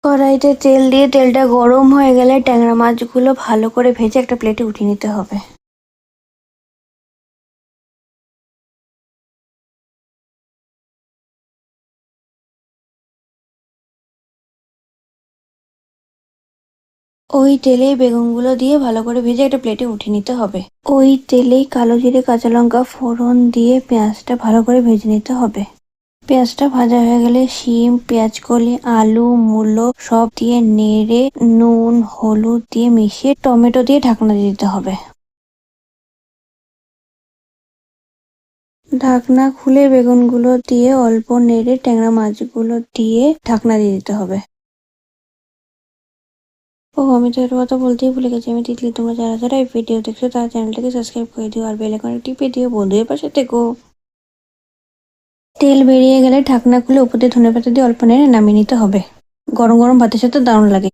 কড়াইতে তেল দিয়ে তেলটা গরম হয়ে গেলে ট্যাংরা মাছগুলো ভালো করে ভেজে একটা প্লেটে উঠিয়ে নিতে হবে। ওই তেলেই বেগুনগুলো দিয়ে ভালো করে ভেজে একটা প্লেটে উঠিয়ে নিতে হবে। ওই তেলেই কালো জিরে কাঁচা লঙ্কা ফোড়ন দিয়ে পেঁয়াজটা ভালো করে ভেজে নিতে হবে। পেঁয়াজটা ভাজা হয়ে গেলে শিম, পেঁয়াজকলি, আলু, মূলো সব দিয়ে নেড়ে নুন হলুদ দিয়ে মিশিয়ে টমেটো দিয়ে ঢাকনা দিয়ে দিতে হবে। ঢাকনা খুলে বেগুনগুলো দিয়ে অল্প নেড়ে ট্যাংরা মাছগুলো দিয়ে ঢাকনা দিয়ে দিতে হবে। ও আমি তো এর কথা বলতেই ভুলে গেছি, আমি তিতলি। তোমরা যারা যারা এই ভিডিও দেখছো তারা চ্যানেলটাকে সাবস্ক্রাইব করে দিও আর বেল আইকনে টিপে দিও, বন্ধুদের পাশে থেকো। তেল বেরিয়ে গেলে ঢাকনা খুলে উপর দিয়ে ধনেপাতা দিয়ে অল্প নেড়ে নামিয়ে নিতে হবে। গরম গরম ভাতের সাথে দারুণ লাগে।